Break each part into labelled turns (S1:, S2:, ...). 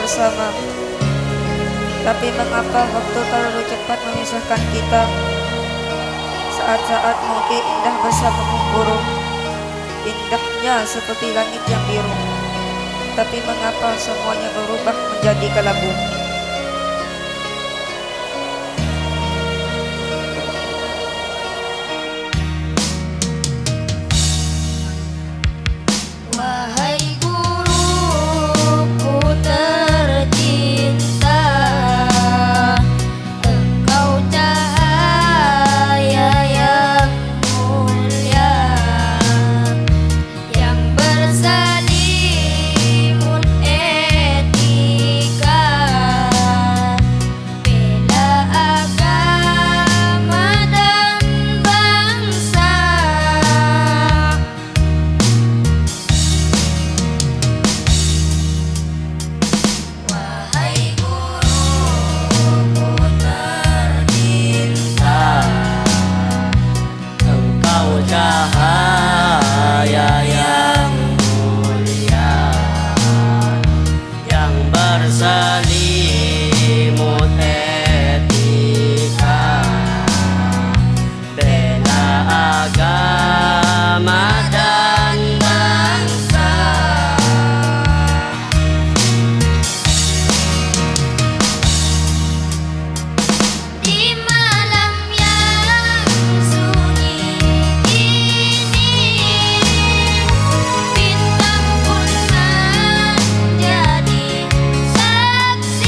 S1: bersama. Tapi mengapa waktu terlalu cepat memisahkan kita? Saat-saat mungkin indah bersama burung, indahnya seperti langit yang biru. Tapi mengapa semuanya berubah menjadi kelabu?
S2: Wahai guruku tercinta, engkau cahaya yang mulia, yang berselimut etika, bela agama dan bangsa. Wahai guruku tercinta,
S3: Engkau cahaya yang mulia, yang berselimut etika, bela agama dan bangsa.
S2: di malam yang sunyi ini, bintang pun menjadi saksi.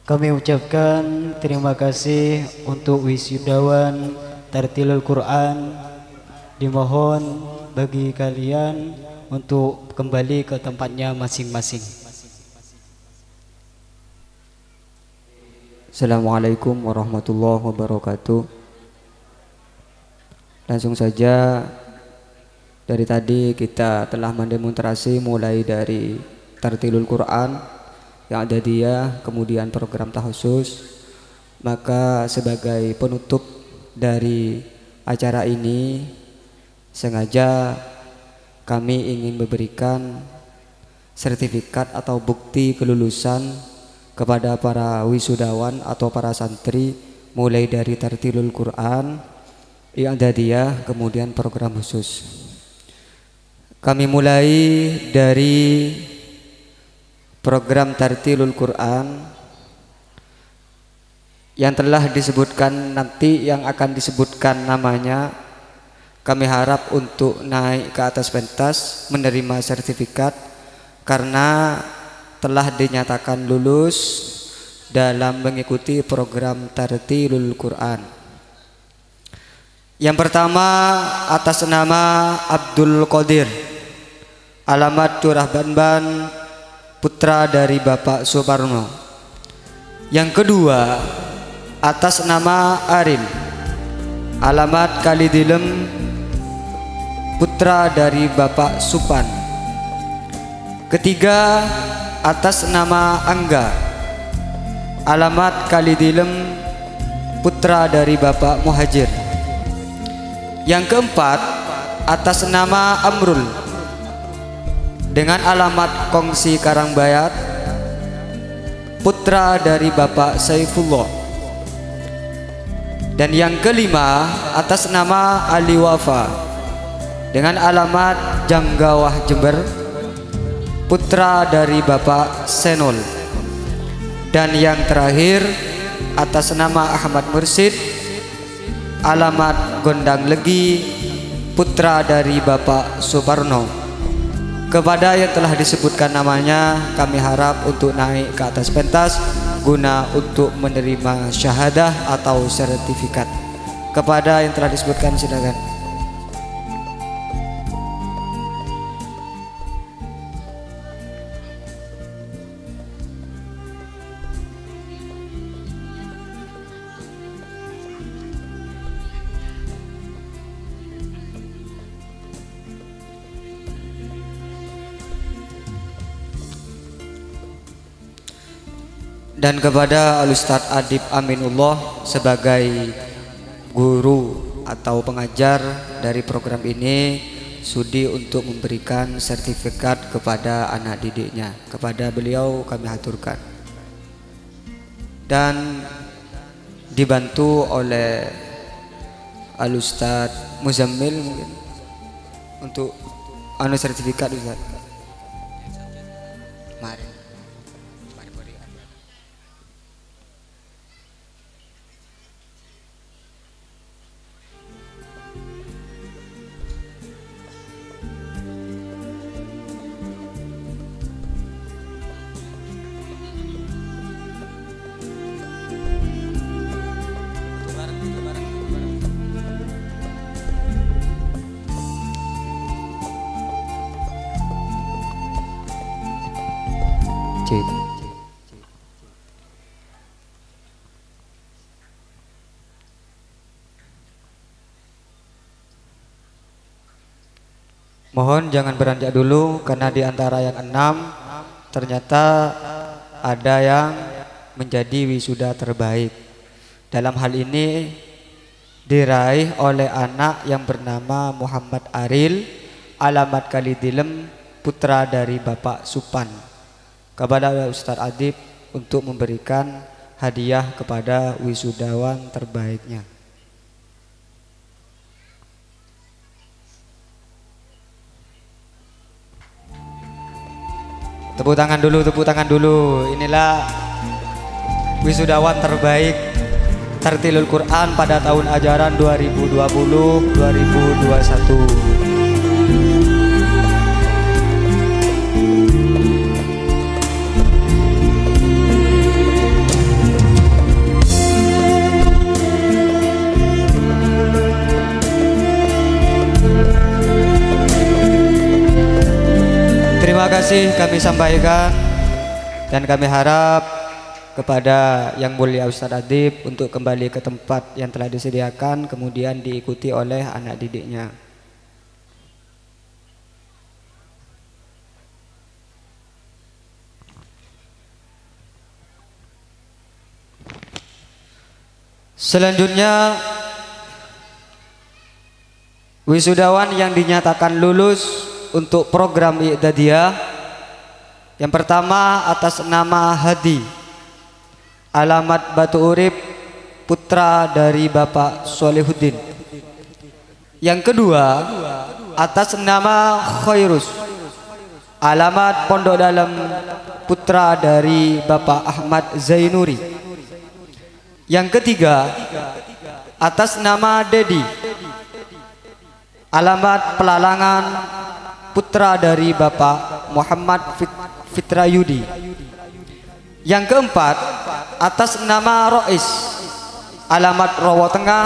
S4: Kami ucapkan terima kasih untuk wisudawan Tartilul Quran. Dimohon bagi kalian untuk kembali ke tempatnya masing-masing.
S5: Assalamualaikum warahmatullahi wabarakatuh. Langsung saja, dari tadi kita telah mendemonstrasi mulai dari Tartilul Quran yang ada dia, kemudian program tahusus. Maka sebagai penutup dari acara ini, sengaja kami ingin memberikan sertifikat atau bukti kelulusan kepada para wisudawan atau para santri mulai dari Tartilul Quran yang ada dia, kemudian program khusus. Kami mulai dari program Tartilul Quran yang telah disebutkan, nanti yang akan disebutkan namanya. Kami harap untuk naik ke atas pentas menerima sertifikat karena telah dinyatakan lulus dalam mengikuti program Tartilul Quran. Yang pertama atas nama Abdul Qadir, alamat Curah Banban, putra dari Bapak Suparno. Yang kedua atas nama Aril, alamat Kalidilem, putra dari Bapak Supan. Ketiga atas nama Angga, alamat Kalidilem, putra dari Bapak Muhajir. Yang keempat atas nama Amrul dengan alamat Kongsi Karangbayat, putra dari Bapak Saifullah. Dan yang kelima atas nama Ali Wafa dengan alamat Janggawah Jember, putra dari Bapak Senol. Dan yang terakhir atas nama Ahmad Mursid, alamat Gondang Legi, putra dari Bapak Suparno. Kepada yang telah disebutkan namanya, kami harap untuk naik ke atas pentas guna untuk menerima syahadah atau sertifikat. Kepada yang telah disebutkan, silakan. Dan kepada Al-Ustadz Adib Aminullah sebagai guru atau pengajar dari program ini, sudi untuk memberikan sertifikat kepada anak didiknya. Kepada beliau kami haturkan. Dan dibantu oleh Al-Ustadz Muzammil mungkin untuk sertifikat Ustaz. Mari. Mohon jangan beranjak dulu karena di antara yang 6 ternyata ada yang menjadi wisuda terbaik. Dalam hal ini diraih oleh anak yang bernama Muhammad Aril, alamat Kalidilem, putra dari Bapak Supan. Kepada Ustadz Adib untuk memberikan hadiah kepada wisudawan terbaiknya. Tepuk tangan dulu. Inilah wisudawan terbaik Tartilul Quran pada tahun ajaran 2020-2021. Terima kasih kami sampaikan dan kami harap kepada Yang Mulia Ustadz Adib untuk kembali ke tempat yang telah disediakan, kemudian diikuti oleh anak didiknya. Selanjutnya wisudawan yang dinyatakan lulus untuk program I'dadiyah. Yang pertama atas nama Hadi, alamat Batu Urip, putra dari Bapak Solihuddin. Yang kedua atas nama Khairus, alamat Pondok Dalam, putra dari Bapak Ahmad Zainuri. Yang ketiga atas nama Dedi, alamat Pelalangan, putra dari Bapak Muhammad Fitrayudi. Yang keempat atas nama Rois, alamat Rowo Tengah,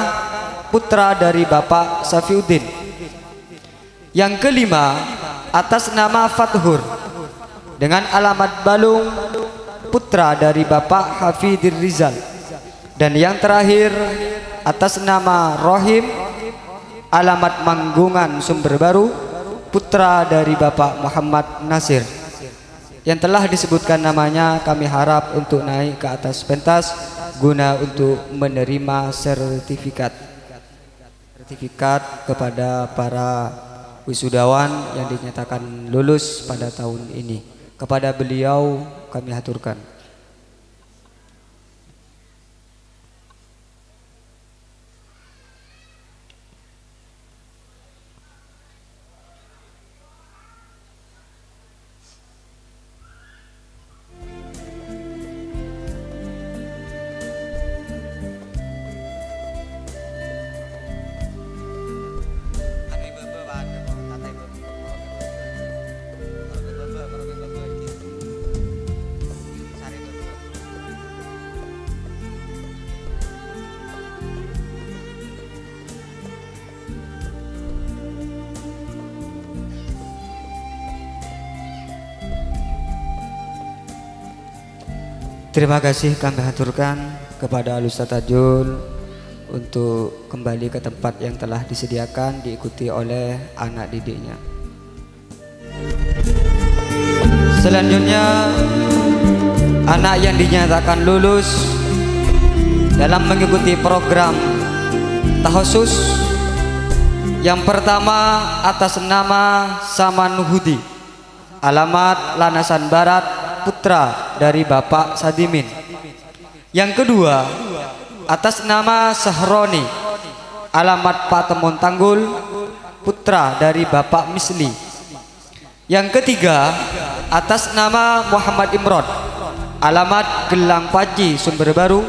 S5: putra dari Bapak Safiuddin. Yang kelima atas nama Fathur dengan alamat Balung, putra dari Bapak Hafidir Rizal. Dan yang terakhir atas nama Rohim, alamat Manggungan Sumber Baru, putra dari Bapak Muhammad Nasir. Yang telah disebutkan namanya kami harap untuk naik ke atas pentas guna untuk menerima sertifikat kepada para wisudawan yang dinyatakan lulus pada tahun ini. Kepada beliau kami haturkan. Terima kasih kami haturkan kepada Al-Ustadz Tajul untuk kembali ke tempat yang telah disediakan, diikuti oleh anak didiknya. Selanjutnya anak yang dinyatakan lulus dalam mengikuti program tahusus. Yang pertama atas nama Saman Hudi, alamat Lanasan Barat, putra dari Bapak Sadimin. Yang kedua atas nama Sahroni, alamat Patemon Tanggul, putra dari Bapak Misli. Yang ketiga atas nama Muhammad Imron, alamat Gelang Paji Sumber Baru,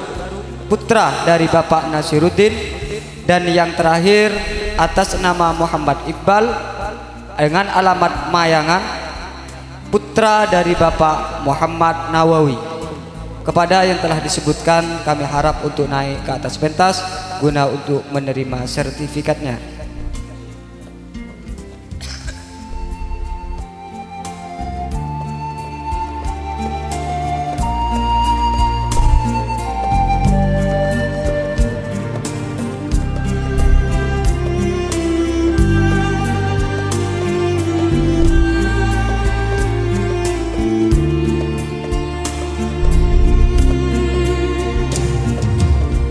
S5: putra dari Bapak Nasiruddin. Dan yang terakhir atas nama Muhammad Iqbal dengan alamat Mayangan, putra dari Bapak Muhammad Nawawi. Kepada yang telah disebutkan kami harap untuk naik ke atas pentas guna untuk menerima sertifikatnya.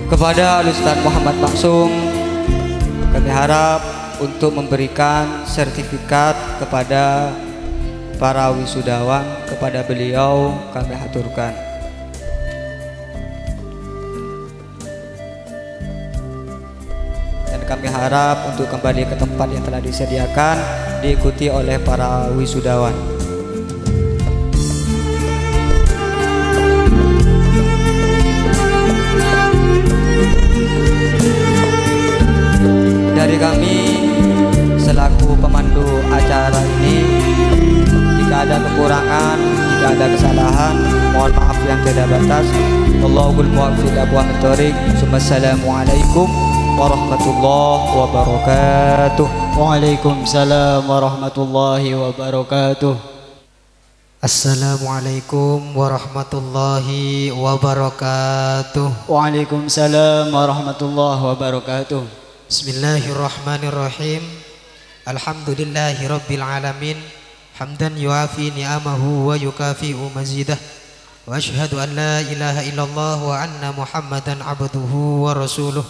S5: Kepada Al-Ustadz Muhammad Maksum kami harap untuk memberikan sertifikat kepada para wisudawan. Kepada beliau kami haturkan. Dan kami harap untuk kembali ke tempat yang telah disediakan, diikuti oleh para wisudawan. Dari kami selaku pemandu acara ini, jika ada kekurangan, jika ada kesalahan, mohon maaf yang tidak batas. Allahul muwaffiq aqwamit thoriq. Assalamualaikum warahmatullahi wabarakatuh.
S4: Waalaikumsalam warahmatullahi wabarakatuh.
S6: Assalamualaikum warahmatullahi wabarakatuh.
S4: Waalaikumsalam warahmatullahi wabarakatuh.
S6: Bismillahirrahmanirrahim. Alhamdulillahi rabbil alamin. Hamdan yuafi ni'amahu wa yukafi'u mazidah. Wa ashhadu an la ilaha illallah wa anna Muhammadan abduhu wa rasuluh.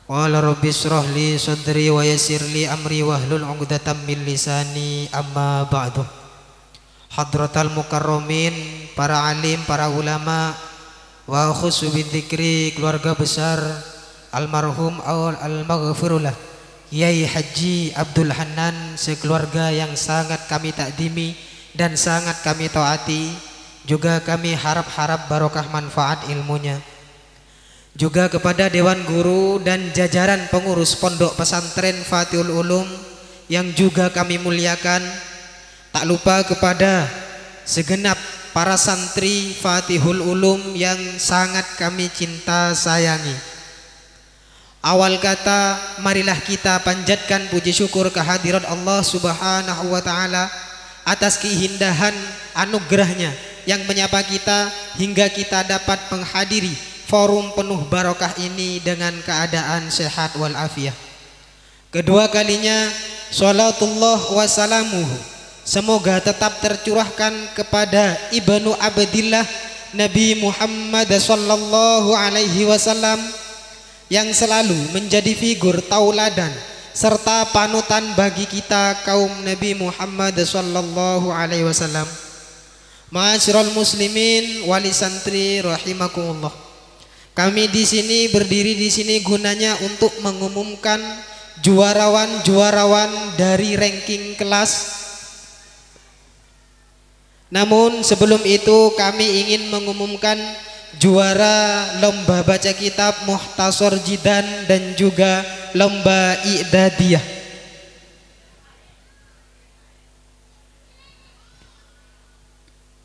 S6: Qala rabbi israh li sadri wa yassir li amri wahlul 'uqdatam min lisani, amma ba'du. Hadratal mukarramin, para alim, para ulama, wa khusus bidzikri keluarga besar almarhum al-maghfirullah Kiai Haji Abdul Hanan sekeluarga yang sangat kami takdimi dan sangat kami taati, juga kami harap-harap barokah manfaat ilmunya. Juga kepada Dewan Guru dan jajaran pengurus Pondok Pesantren Fatihul Ulum yang juga kami muliakan. Tak lupa kepada segenap para santri Fatihul Ulum yang sangat kami cinta sayangi. Awal kata, marilah kita panjatkan puji syukur kehadirat Allah Subhanahu wa Ta'ala atas keindahan anugerahnya yang menyapa kita hingga kita dapat menghadiri forum penuh barokah ini dengan keadaan sehat walafiat. Kedua kalinya, salatullah wa salamuhu semoga tetap tercurahkan kepada Ibnu Abdillah Nabi Muhammad sallallahu alaihi wasallam yang selalu menjadi figur tauladan serta panutan bagi kita kaum Nabi Muhammad sallallahu alaihi wasallam. Ma'asyiral muslimin wali santri rahimakumullah. Kami di sini berdiri di sini gunanya untuk mengumumkan juarawan-juarawan dari ranking kelas. Namun sebelum itu kami ingin mengumumkan juara lomba baca kitab Mukhtasar Jidan dan juga lomba I'dadiyah.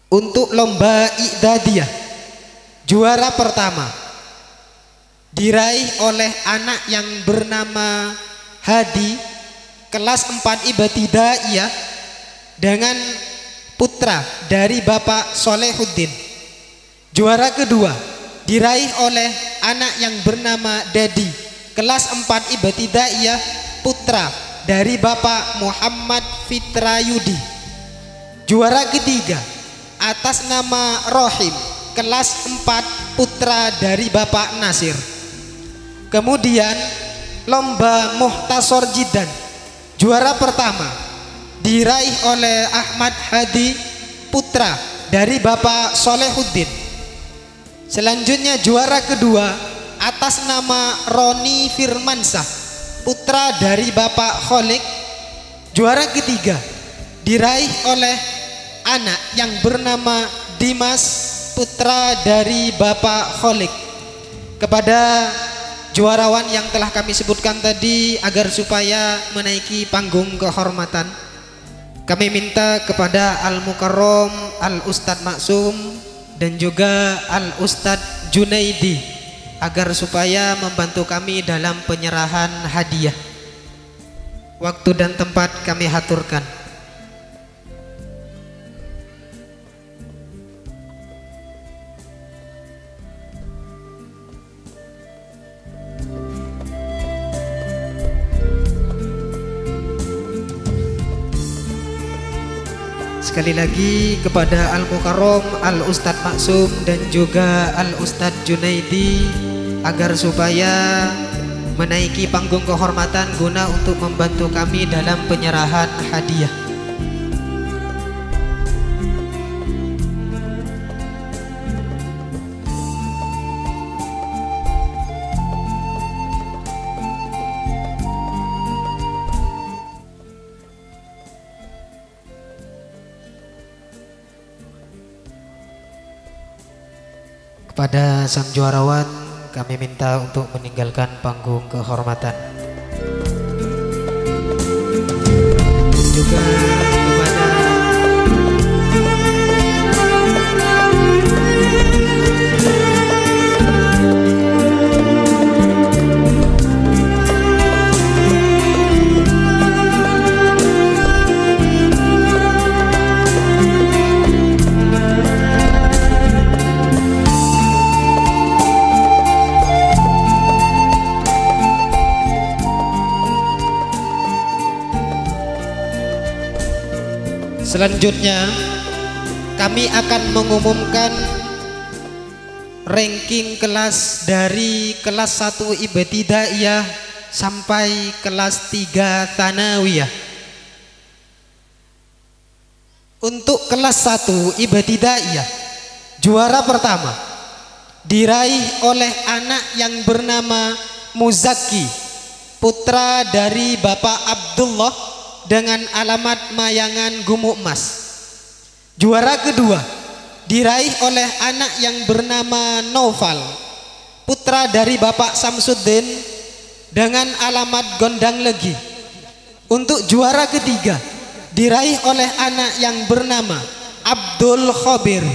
S6: Untuk lomba I'dadiyah, juara pertama diraih oleh anak yang bernama Hadi, kelas 4 Ibtidaiyah, dengan putra dari Bapak Solehuddin. Juara kedua diraih oleh anak yang bernama Dedi, kelas 4 Ibtidaiyah, putra dari Bapak Muhammad Fitrayudi. Juara ketiga atas nama Rohim, kelas 4, putra dari Bapak Nasir. Kemudian lomba Mukhtasar Jidan, juara pertama diraih oleh Ahmad Hadi, putra dari Bapak Solehuddin. Selanjutnya juara kedua atas nama Roni Firmansah, putra dari Bapak Kholik. Juara ketiga diraih oleh anak yang bernama Dimas, putra dari Bapak Kholik. Kepada juarawan yang telah kami sebutkan tadi, agar supaya menaiki panggung kehormatan, kami minta kepada Al-Mukarram Al-Ustadz Maksum dan juga Al-Ustadz Junaidi agar supaya membantu kami dalam penyerahan hadiah. Waktu dan tempat kami haturkan. Sekali lagi kepada Al-Mukarram Al-Ustadz Maksum dan juga Al-Ustadz Junaidi agar supaya menaiki panggung kehormatan guna untuk membantu kami dalam penyerahan hadiah. Kepada sang juarawan kami minta untuk meninggalkan panggung kehormatan. Juga kepada Selanjutnya kami akan mengumumkan ranking kelas dari kelas 1 Ibtidaiyah sampai kelas 3 Tsanawiyah. Untuk kelas 1 Ibtidaiyah, juara pertama diraih oleh anak yang bernama Muzaki, putra dari Bapak Abdullah dengan alamat Mayangan Gumuk Mas. Juara kedua diraih oleh anak yang bernama Noval, putra dari Bapak Samsuddin dengan alamat Gondang Legi. Untuk juara ketiga diraih oleh anak yang bernama Abdul Khobir,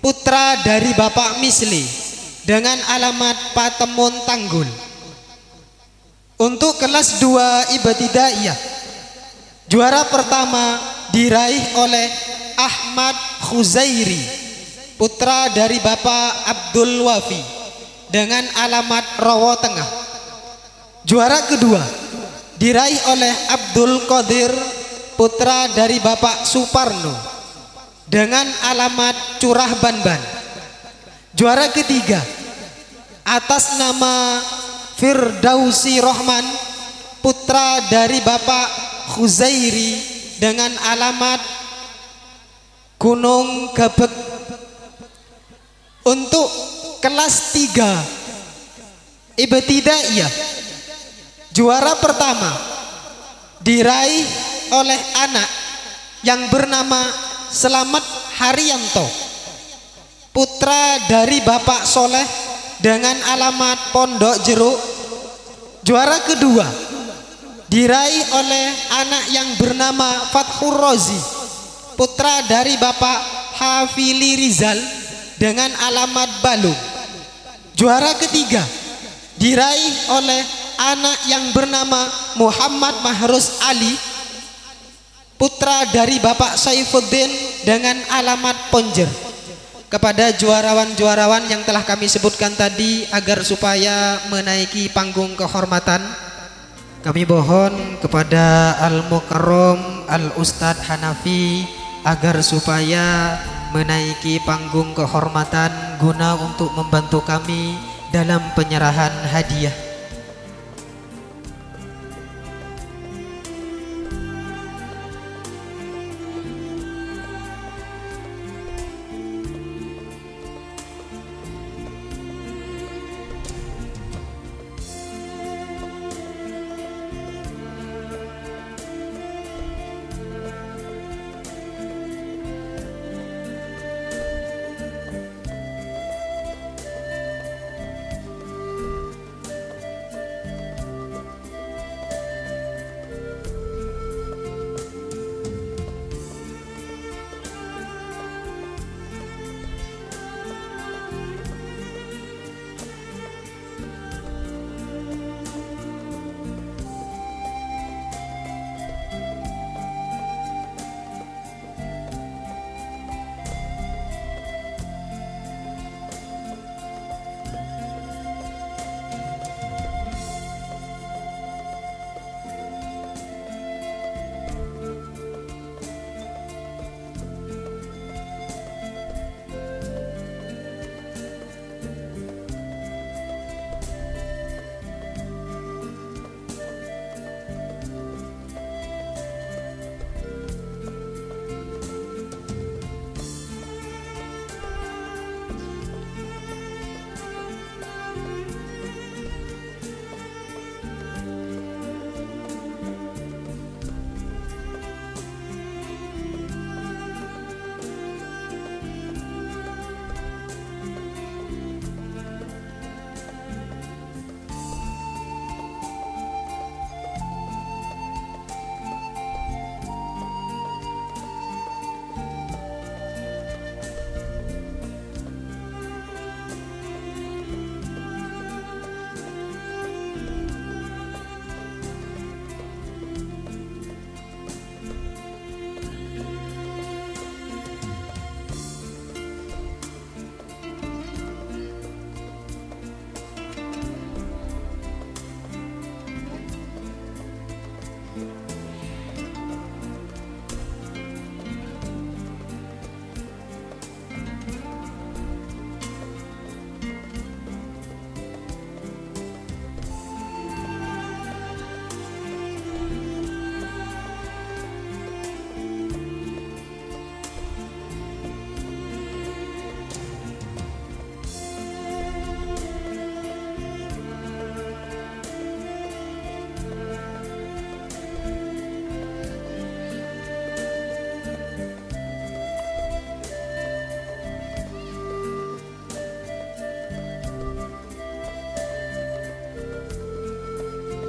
S6: putra dari Bapak Misli dengan alamat Patemon Tanggul. Untuk kelas 2 Ibtidaiyah, juara pertama diraih oleh Ahmad Khuzairi, putra dari Bapak Abdul Wafi dengan alamat Rawa Tengah. Juara kedua diraih oleh Abdul Qadir, putra dari Bapak Suparno dengan alamat Curah Banban. Juara ketiga atas nama Firdausi Rohman, putra dari Bapak Khuzairi dengan alamat Gunung Gebek. Untuk kelas 3 Ibtidaiyah, juara pertama diraih oleh anak yang bernama Selamat Haryanto, putra dari Bapak Soleh dengan alamat Pondok Jeruk. Juara kedua diraih oleh anak yang bernama Fathur Rozi, putra dari Bapak Hafili Rizal dengan alamat Balung. Juara ketiga diraih oleh anak yang bernama Muhammad Mahrus Ali, putra dari Bapak Saifuddin dengan alamat Ponjer. Kepada juarawan-juarawan yang telah kami sebutkan tadi, agar supaya menaiki panggung kehormatan, kami mohon kepada Al-Mukarram Al-Ustadz Hanafi agar supaya menaiki panggung kehormatan guna untuk membantu kami dalam penyerahan hadiah.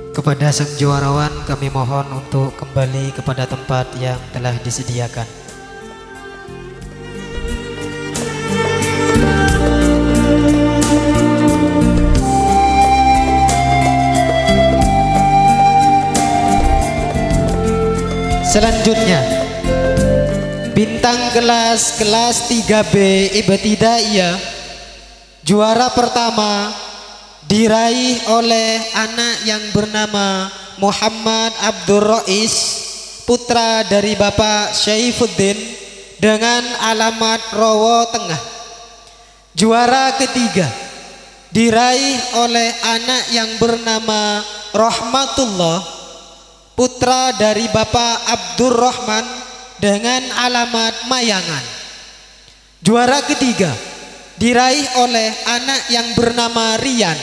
S6: Kepada sang juarawan kami mohon untuk kembali kepada tempat yang telah disediakan. Selanjutnya bintang kelas 3B Ibtidaiyah, juara pertama diraih oleh anak yang bernama Muhammad Abdur Rais, putra dari Bapak Syaifuddin dengan alamat Rowo Tengah. Juara ketiga diraih oleh anak yang bernama Rahmatullah, putra dari Bapak Abdurrahman dengan alamat Mayangan. Juara ketiga diraih oleh anak yang bernama Rian,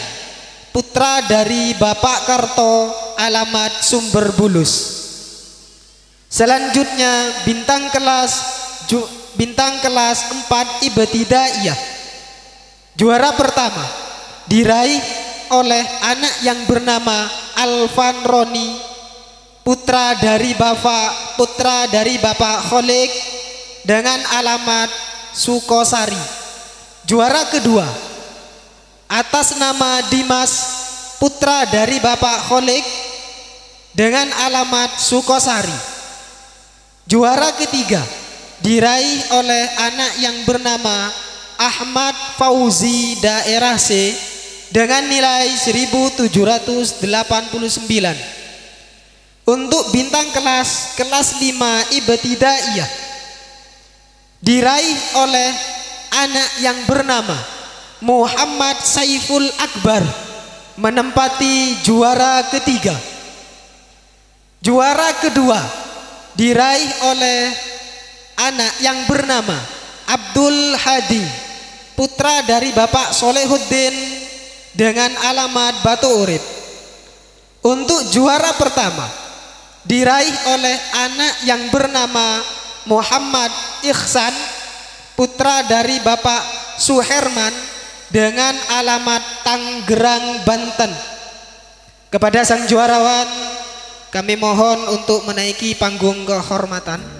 S6: putra dari Bapak Karto alamat Sumber Bulus. Selanjutnya bintang kelas 4 Ibtidaiyah, juara pertama diraih oleh anak yang bernama Alvan Roni, putra dari Bapak Kholik dengan alamat Sukosari. Juara kedua atas nama Dimas, putra dari Bapak Kholik dengan alamat Sukosari. Juara ketiga diraih oleh anak yang bernama Ahmad Fauzi daerah C dengan nilai 1789. Untuk bintang kelas 5 Ibtidaiyah diraih oleh anak yang bernama Muhammad Saiful Akbar, menempati juara ketiga. Juara kedua diraih oleh anak yang bernama Abdul Hadi, putra dari Bapak Solehuddin dengan alamat Batu Urip. Untuk juara pertama diraih oleh anak yang bernama Muhammad Ikhsan, putra dari Bapak Suherman dengan alamat Tanggerang, Banten. Kepada sang juarawan kami mohon untuk menaiki panggung kehormatan.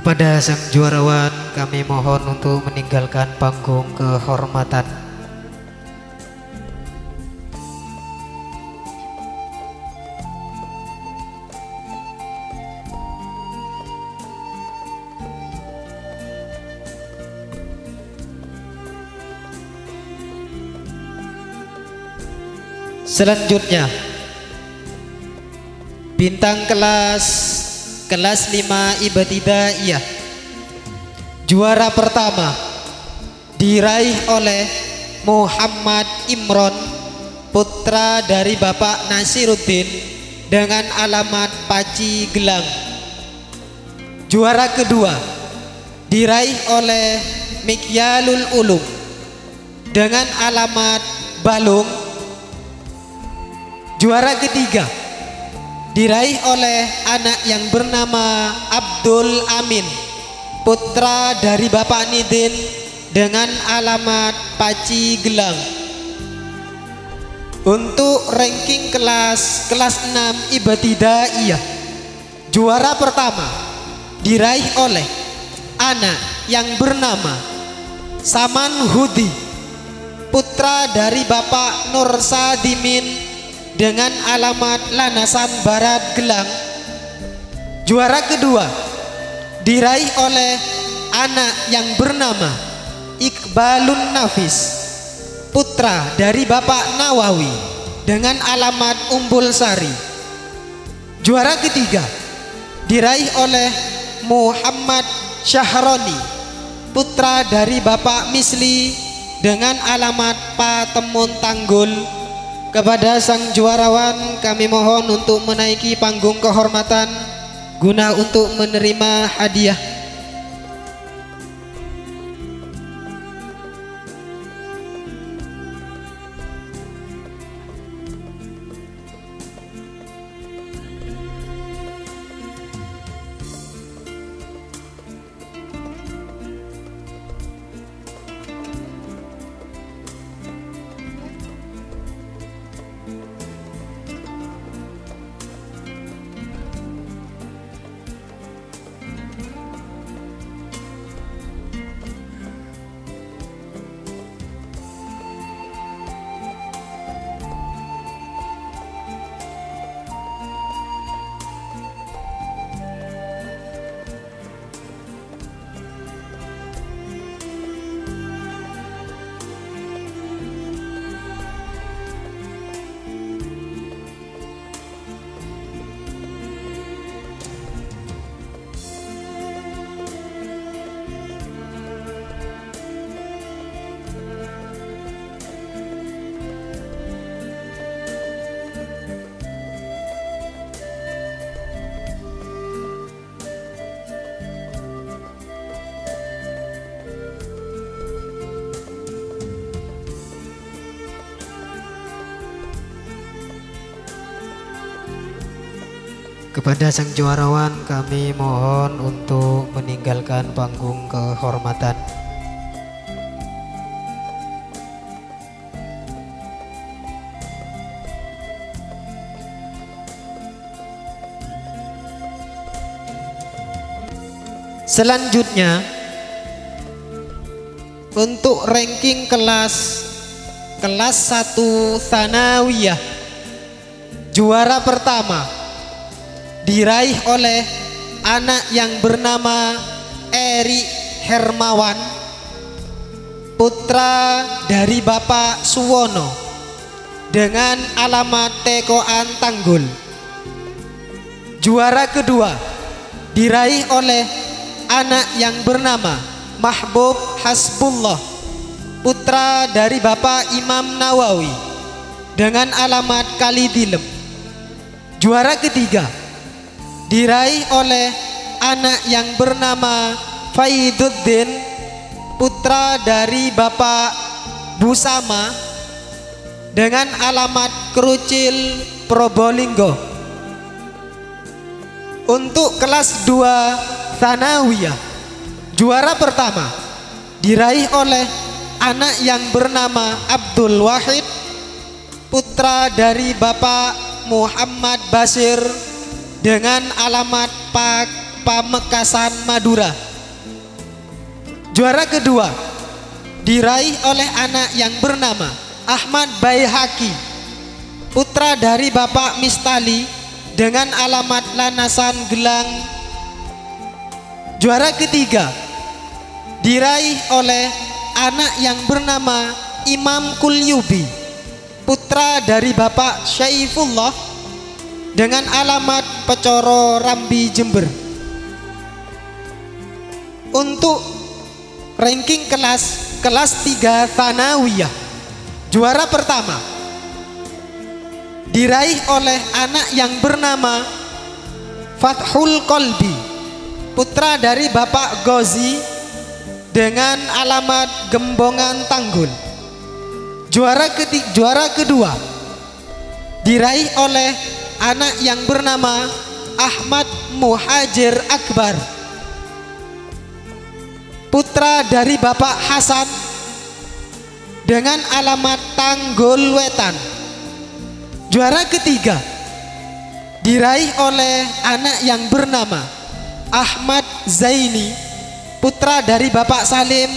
S6: Kepada sang juarawan kami mohon untuk meninggalkan panggung kehormatan. Selanjutnya bintang kelas 5 ibtidaiyah. Juara pertama diraih oleh Muhammad Imron, putra dari Bapak Nasiruddin dengan alamat Paci Gelang. Juara kedua diraih oleh Mikyalul Ulum dengan alamat Balung. Juara ketiga diraih oleh anak yang bernama Abdul Amin, putra dari Bapak Nidin dengan alamat Paci Gelang. Untuk ranking kelas 6 ibtidaiyah, juara pertama diraih oleh anak yang bernama Saman Hudi, putra dari Bapak Nur Sadimin dengan alamat Lanasan Barat Gelang. Juara kedua diraih oleh anak yang bernama Iqbalun Nafis, putra dari Bapak Nawawi dengan alamat Umbul Sari. Juara ketiga diraih oleh Muhammad Syahroni, putra dari Bapak Misli dengan alamat Patemun Tanggul. Kepada sang juarawan kami mohon untuk menaiki panggung kehormatan guna untuk menerima hadiah. Kepada sang juarawan kami mohon untuk meninggalkan panggung kehormatan. Selanjutnya untuk ranking kelas 1 Tsanawiyah, juara pertama diraih oleh anak yang bernama Eri Hermawan, putra dari Bapak Suwono dengan alamat Tekoan Tanggul. Juara kedua diraih oleh anak yang bernama Mahbub Hasbullah, putra dari Bapak Imam Nawawi dengan alamat Kalidilem. Juara ketiga diraih oleh anak yang bernama Faiduddin, putra dari Bapak Busama dengan alamat Kerucil, Probolinggo. Untuk kelas 2 Tsanawiyah, juara pertama diraih oleh anak yang bernama Abdul Wahid, putra dari Bapak Muhammad Basir dengan alamat Pamekasan, Madura. Juara kedua diraih oleh anak yang bernama Ahmad Baihaqi, putra dari Bapak Mistali dengan alamat Lanasan, Gelang. Juara ketiga diraih oleh anak yang bernama Imam Kulyubi, putra dari Bapak Syaifullah dengan alamat Pecoro, Rambi, Jember. Untuk ranking kelas 3 Thanawiyah, juara pertama diraih oleh anak yang bernama Fathul Kolbi, putra dari Bapak Gozi dengan alamat Gembongan, Tanggul. Juara kedua diraih oleh anak yang bernama Ahmad Muhajir Akbar, putra dari Bapak Hasan dengan alamat Tanggul Wetan. Juara ketiga diraih oleh anak yang bernama Ahmad Zaini, putra dari Bapak Salim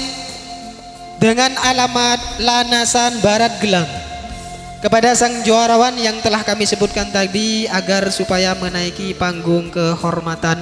S6: dengan alamat Lanasan, Barat, Gelang. Kepada sang juarawan yang telah kami sebutkan tadi, agar supaya menaiki panggung kehormatan,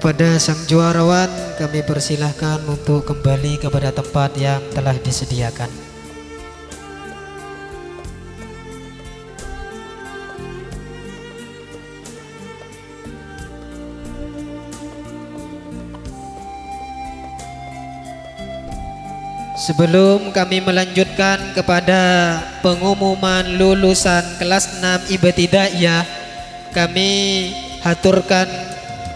S6: kepada sang juarawan kami persilahkan untuk kembali kepada tempat yang telah disediakan. Sebelum kami melanjutkan kepada pengumuman lulusan kelas 6 Ibtidaiyah, kami haturkan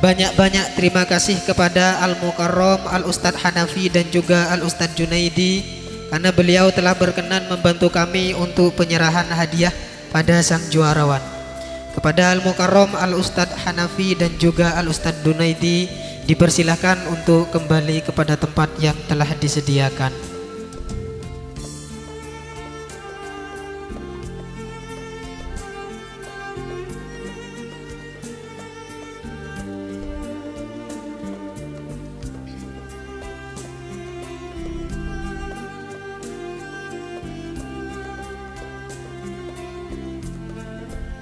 S6: banyak-banyak terima kasih kepada Al-Mukarram, Al-Ustadz Hanafi dan juga Al-Ustadz Junaidi, karena beliau telah berkenan membantu kami untuk penyerahan hadiah pada sang juarawan. Kepada Al-Mukarram, Al-Ustadz Hanafi dan juga Al-Ustadz Junaidi dipersilahkan untuk kembali kepada tempat yang telah disediakan.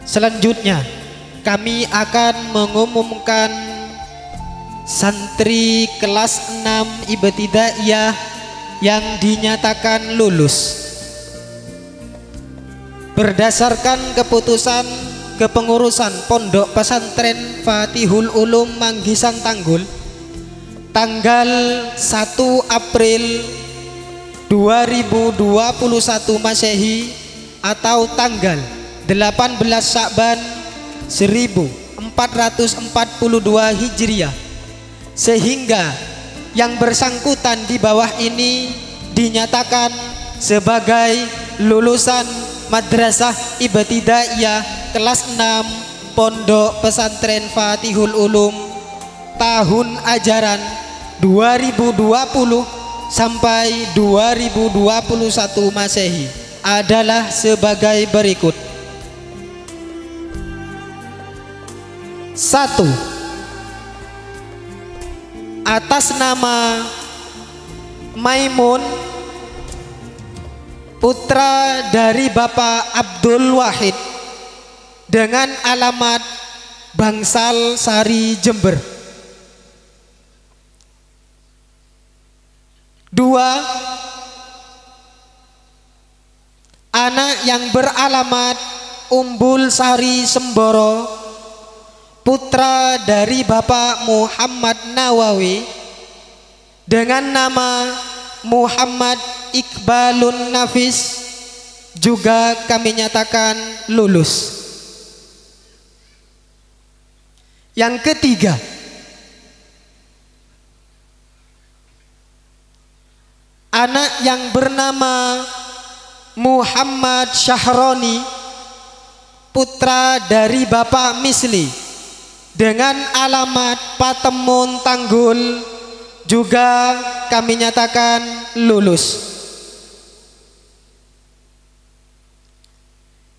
S6: Selanjutnya kami akan mengumumkan santri kelas 6 Ibtidaiyah yang dinyatakan lulus berdasarkan keputusan kepengurusan Pondok Pesantren Fatihul Ulum Manggisang, Tanggul, tanggal 1 April 2021 Masehi atau tanggal 18 Sya'ban 1442 Hijriah, sehingga yang bersangkutan di bawah ini dinyatakan sebagai lulusan Madrasah Ibtidaiyah kelas 6 Pondok Pesantren Fatihul Ulum tahun ajaran 2020 sampai 2021 Masehi adalah sebagai berikut. 1. Atas nama Maimun, putra dari Bapak Abdul Wahid dengan alamat Bangsal Sari, Jember. Dua, anak yang beralamat Umbul Sari Semboro, putra dari Bapak Muhammad Nawawi dengan nama Muhammad Iqbalun Nafis, juga kami nyatakan lulus. Yang ketiga, anak yang bernama Muhammad Syahroni, putra dari Bapak Misli dengan alamat Patemon Tanggul, juga kami nyatakan lulus.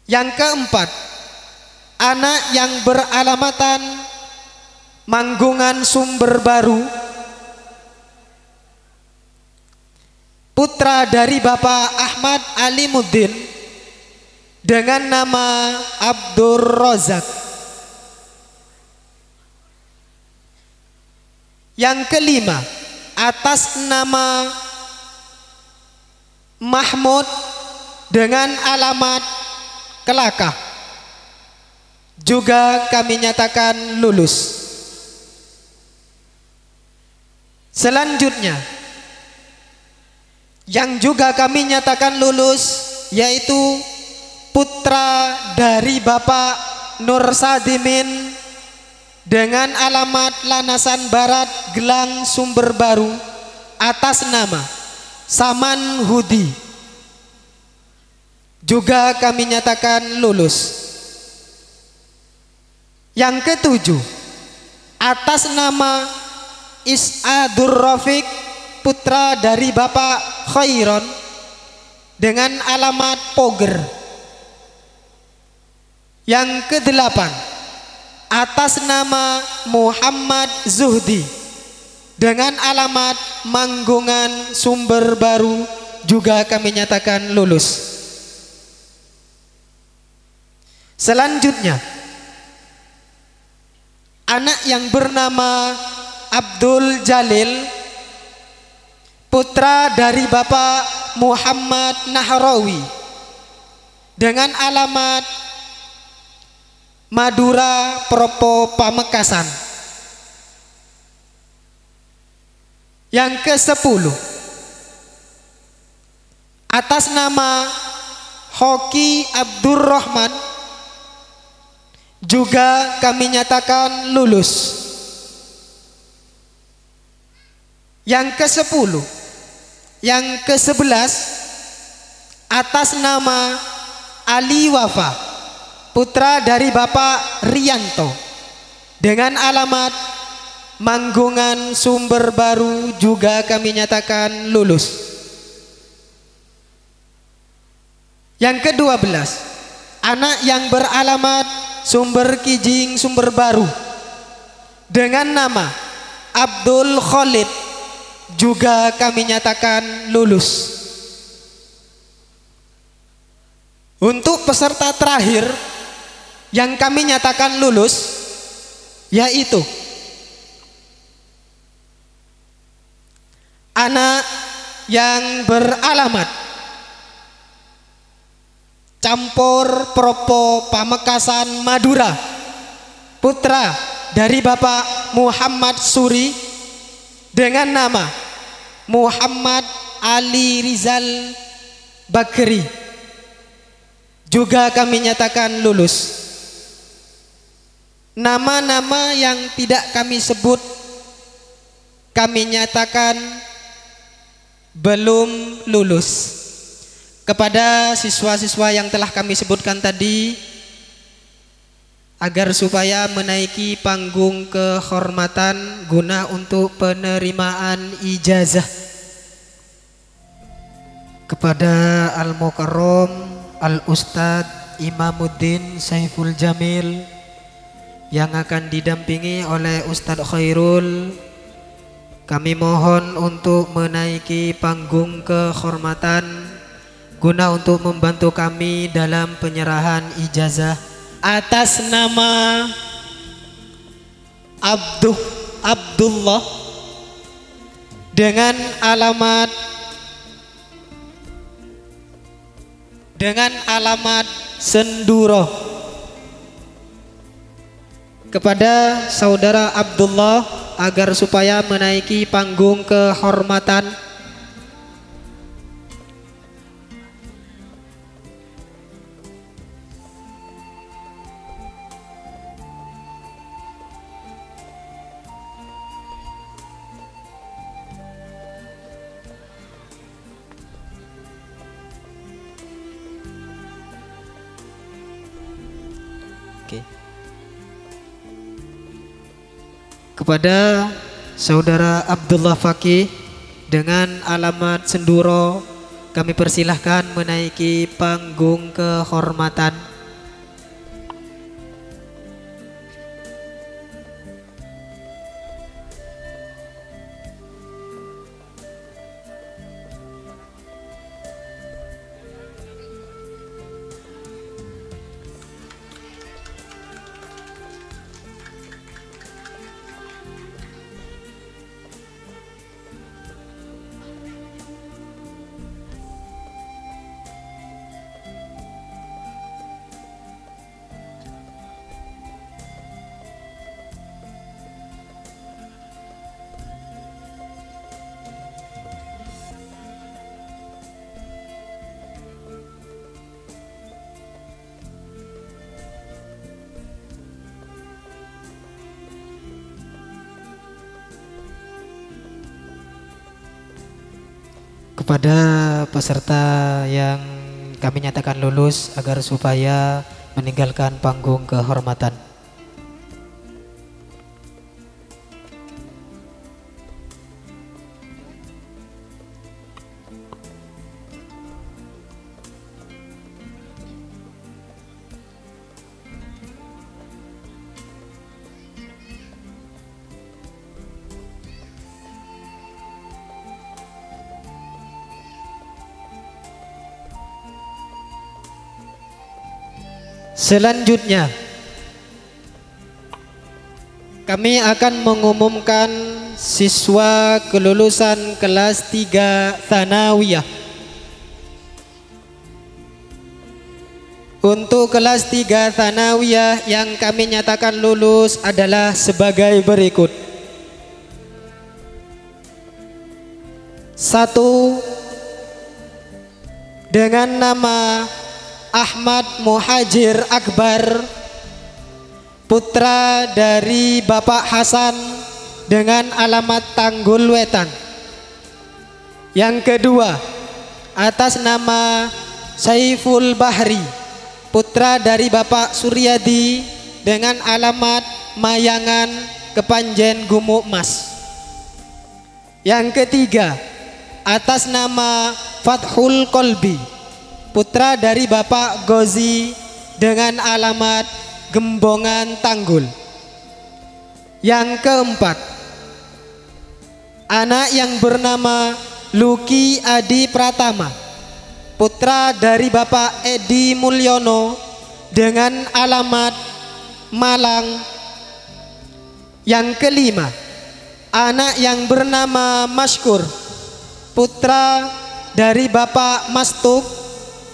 S6: Yang keempat, anak yang beralamatan Manggungan Sumber Baru, putra dari Bapak Ahmad Alimuddin dengan nama Abdur Rozak. Yang kelima, atas nama Mahmud dengan alamat Kelakah, juga kami nyatakan lulus. Selanjutnya, yang juga kami nyatakan lulus yaitu putra dari Bapak Nur Sadimin dengan alamat Lanasan Barat Gelang Sumber Baru atas nama Saman Hudi, juga kami nyatakan lulus. Yang ketujuh, atas nama Is'adur Rafiq, putra dari Bapak Khairon dengan alamat Poger. Yang kedelapan, atas nama Muhammad Zuhdi dengan alamat Manggungan Sumber Baru, juga kami nyatakan lulus. Selanjutnya, anak yang bernama Abdul Jalil, putra dari Bapak Muhammad Nahrawi dengan alamat Madura Propo Pamekasan. Yang ke-10, atas nama Hoki Abdurrahman, juga kami nyatakan lulus. Yang ke-10, yang ke-11, atas nama Ali Wafa, putra dari Bapak Rianto dengan alamat Manggungan Sumber Baru, juga kami nyatakan lulus. Yang ke-12, anak yang beralamat Sumber Kijing Sumber Baru dengan nama Abdul Khalid, juga kami nyatakan lulus. Untuk peserta terakhir yang kami nyatakan lulus yaitu anak yang beralamat Campur Propo Pamekasan Madura, putra dari Bapak Muhammad Suri dengan nama Muhammad Ali Rizal Bakri, juga kami nyatakan lulus. Nama-nama yang tidak kami sebut kami nyatakan belum lulus. Kepada siswa-siswa yang telah kami sebutkan tadi, agar supaya menaiki panggung kehormatan guna untuk penerimaan ijazah kepada Al-Mukarram Al-Ustadz Imamuddin Saiful Jamil yang akan didampingi oleh Ustadz Khairul, kami mohon untuk menaiki panggung kehormatan guna untuk membantu kami dalam penyerahan ijazah atas nama Abdullah dengan alamat Senduro kepada saudara Abdullah agar supaya menaiki panggung kehormatan. Kepada saudara Abdullah Fakih dengan alamat Senduro, kami persilahkan menaiki panggung kehormatan. Kepada peserta yang kami nyatakan lulus agar supaya meninggalkan panggung kehormatan. Selanjutnya kami akan mengumumkan siswa kelulusan kelas 3 Tsanawiyah. Untuk kelas 3 Tsanawiyah yang kami nyatakan lulus adalah sebagai berikut. 1. Dengan nama Ahmad Muhajir Akbar, putra dari Bapak Hasan dengan alamat Tanggul Wetan. Yang kedua, atas nama Saiful Bahri, putra dari Bapak Suryadi dengan alamat Mayangan, Kepanjen Gumuk Mas. Yang ketiga, atas nama Fathul Kolbi, putra dari Bapak Gozi dengan alamat Gembongan Tanggul. Yang keempat, anak yang bernama Luki Adi Pratama, putra dari Bapak Edi Mulyono dengan alamat Malang. Yang kelima, anak yang bernama Maskur, putra dari Bapak Mastuk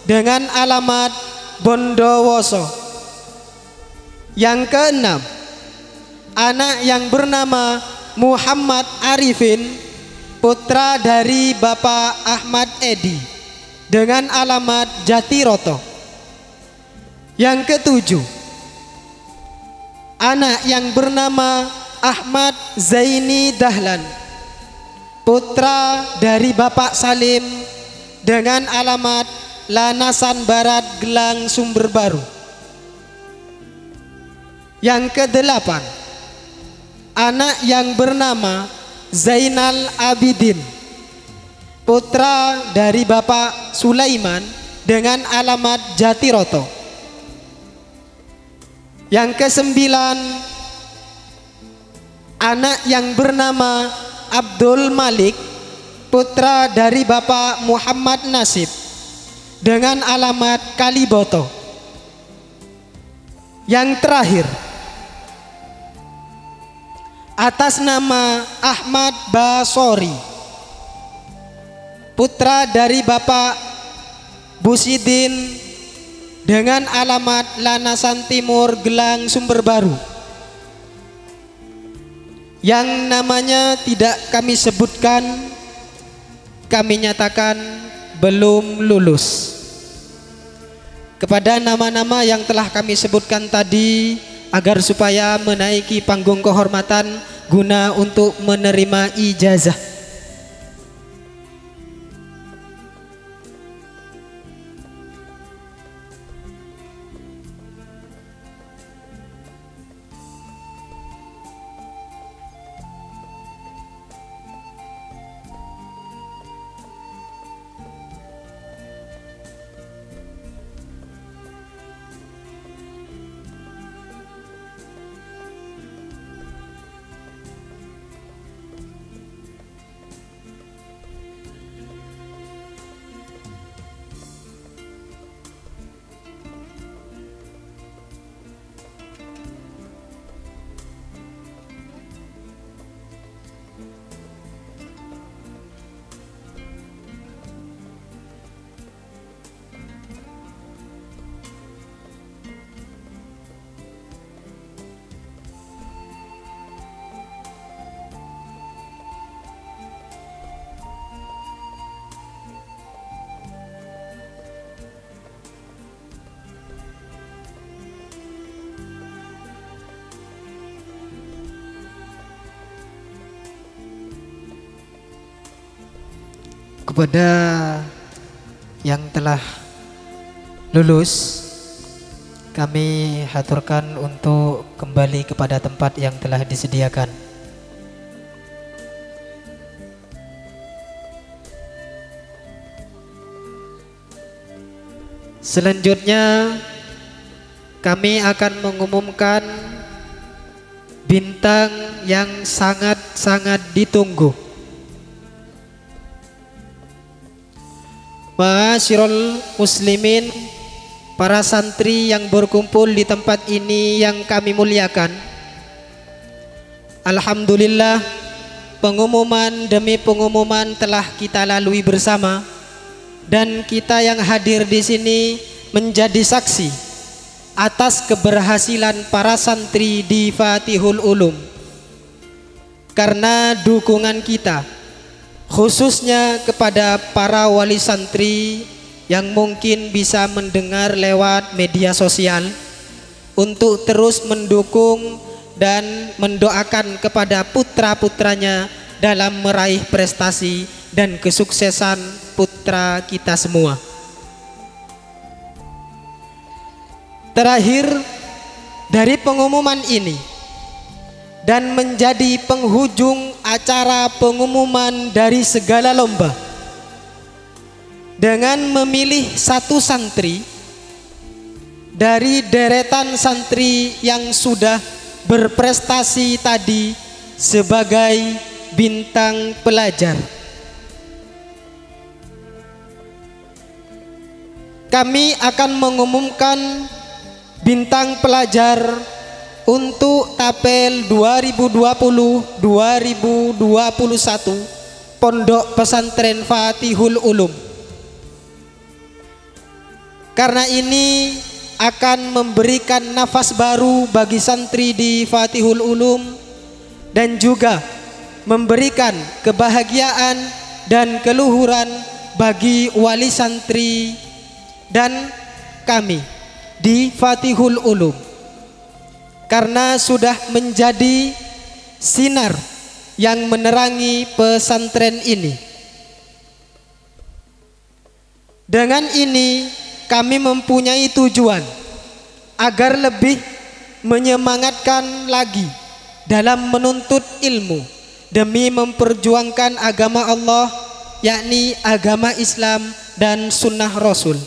S6: dengan alamat Bondowoso. Yang keenam, anak yang bernama Muhammad Arifin, putra dari Bapak Ahmad Edi dengan alamat Jatiroto. Yang ketujuh, anak yang bernama Ahmad Zaini Dahlan, putra dari Bapak Salim dengan alamat Lanasan Barat Gelang Sumber Baru. Yang kedelapan, anak yang bernama Zainal Abidin, putra dari Bapak Sulaiman dengan alamat Jatiroto. Yang kesembilan, anak yang bernama Abdul Malik, putra dari Bapak Muhammad Nasib dengan alamat Kaliboto. Yang terakhir, atas nama Ahmad Basori, putra dari Bapak Busidin dengan alamat Lanasan Timur, Gelang, Sumber Baru, yang namanya tidak kami sebutkan, kami nyatakan belum lulus. Kepada nama-nama yang telah kami sebutkan tadi, agar supaya menaiki panggung kehormatan guna untuk menerima ijazah. Kepada yang telah lulus, kami haturkan untuk kembali kepada tempat yang telah disediakan. Selanjutnya kami akan mengumumkan bintang yang sangat-sangat ditunggu. Ma'asyiral muslimin, para santri yang berkumpul di tempat ini yang kami muliakan, alhamdulillah pengumuman demi pengumuman telah kita lalui bersama, dan kita yang hadir di sini menjadi saksi atas keberhasilan para santri di Fatihul Ulum. Karena dukungan kita khususnya kepada para wali santri yang mungkin bisa mendengar lewat media sosial, untuk terus mendukung dan mendoakan kepada putra-putranya dalam meraih prestasi dan kesuksesan putra kita semua. Terakhir dari pengumuman ini dan menjadi penghujung acara pengumuman dari segala lomba, dengan memilih satu santri dari deretan santri yang sudah berprestasi tadi sebagai bintang pelajar. Kami akan mengumumkan bintang pelajar untuk tapel 2020-2021 Pondok Pesantren Fatihul Ulum. Karena ini akan memberikan nafas baru bagi santri di Fatihul Ulum, dan juga memberikan kebahagiaan dan keluhuran bagi wali santri dan kami di Fatihul Ulum, karena sudah menjadi sinar yang menerangi pesantren ini. Dengan ini kami mempunyai tujuan agar lebih menyemangatkan lagi dalam menuntut ilmu demi memperjuangkan agama Allah, yakni agama Islam dan sunnah Rasul.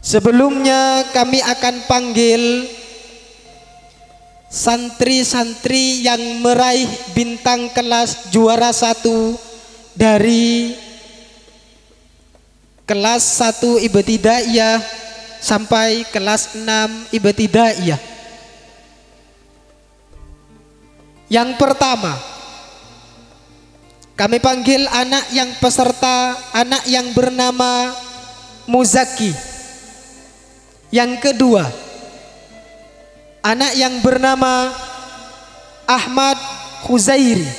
S6: Sebelumnya kami akan panggil santri-santri yang meraih bintang kelas juara 1 dari kelas 1 Ibtidaiyah sampai kelas 6 Ibtidaiyah. Yang pertama, Kami panggil anak yang peserta, anak yang bernama Muzaki. Yang kedua, anak yang bernama Ahmad Huzairi.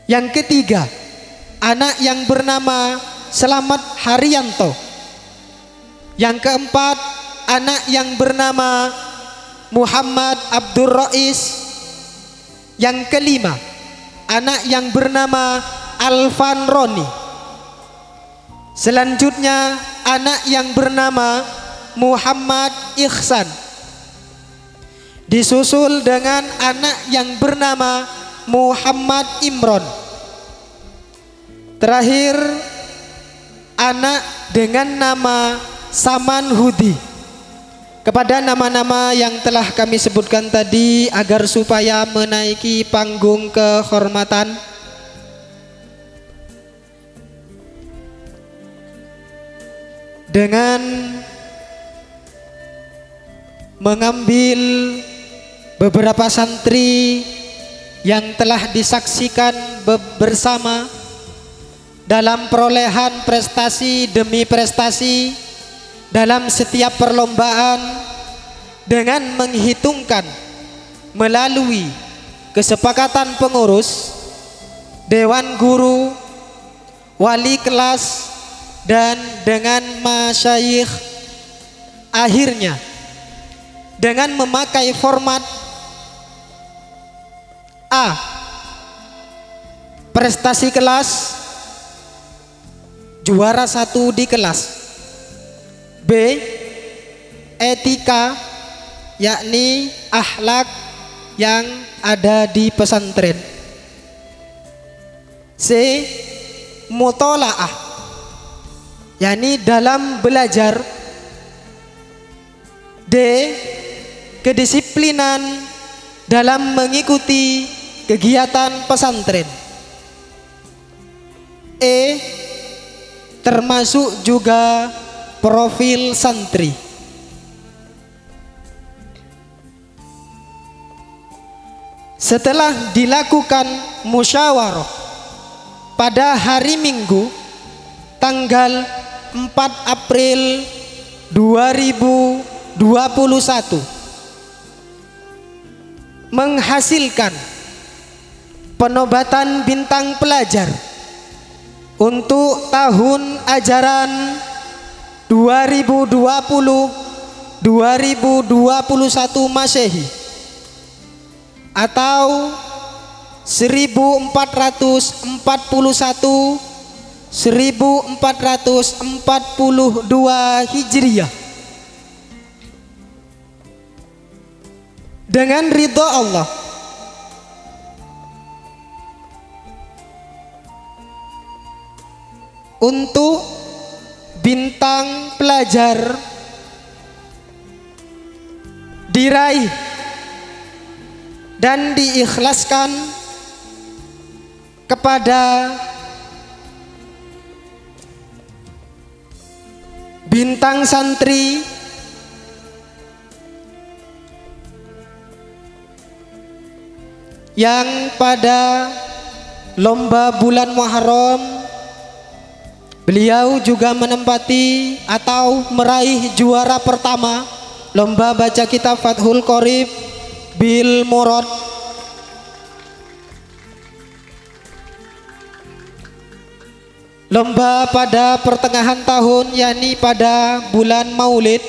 S6: Yang ketiga, anak yang bernama Selamat Haryanto. Yang keempat, anak yang bernama Muhammad Abdur Rais. Yang kelima, anak yang bernama Alvan Roni. Selanjutnya, anak yang bernama Muhammad Ihsan. Disusul dengan anak yang bernama Muhammad Imron. Terakhir, anak dengan nama Saman Hudi. Kepada nama-nama yang telah kami sebutkan tadi, agar supaya menaiki panggung kehormatan, dengan mengambil beberapa santri yang telah disaksikan bersama dalam perolehan prestasi demi prestasi dalam setiap perlombaan, dengan menghitungkan melalui kesepakatan pengurus, dewan guru, wali kelas, dan dengan masyayikh, akhirnya dengan memakai format A, prestasi kelas, juara 1 di kelas. B, etika, yakni akhlak yang ada di pesantren. C, mutolaah, yakni dalam belajar. D, kedisiplinan dalam mengikuti kegiatan pesantren. E, termasuk juga profil santri. Setelah dilakukan musyawarah pada hari Minggu tanggal 4 April 2021, menghasilkan penobatan bintang pelajar untuk tahun ajaran 2020-2021 Masehi atau 1441-1442 Hijriah. Dengan ridho Allah, untuk bintang pelajar diraih dan diikhlaskan kepada bintang santri yang pada lomba bulan Muharram beliau juga menempati atau meraih juara pertama lomba baca kitab Fathul Qorib bil Murad. Lomba pada pertengahan tahun, yakni pada bulan Maulid,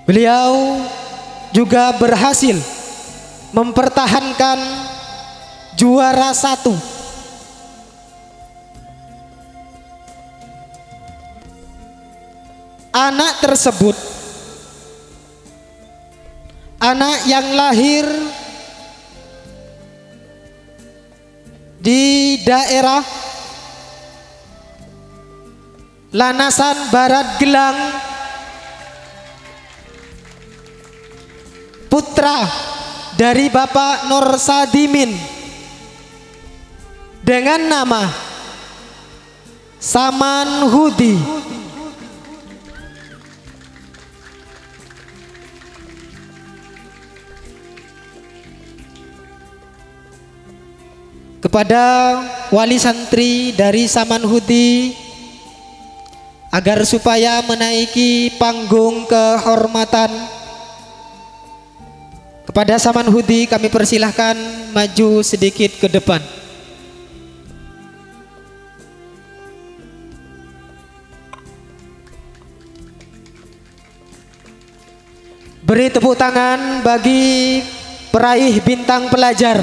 S6: beliau juga berhasil mempertahankan juara 1. Anak tersebut, anak yang lahir di daerah Lanasan Barat Gelang, putra dari Bapak Nur Sadimin, dengan nama Saman Hudi. kepada wali santri dari Samanhudi agar supaya menaiki panggung kehormatan. Kepada Samanhudi kami persilahkan maju sedikit ke depan. Beri tepuk tangan bagi peraih bintang pelajar.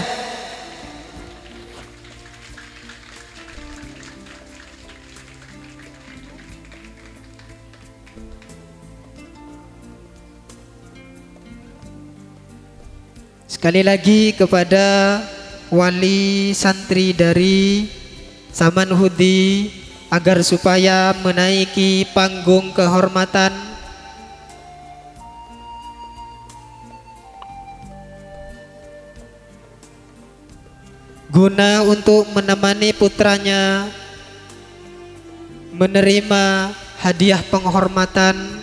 S6: Sekali lagi kepada wali santri dari Samanhudi agar supaya menaiki panggung kehormatan. Guna untuk menemani putranya menerima hadiah penghormatan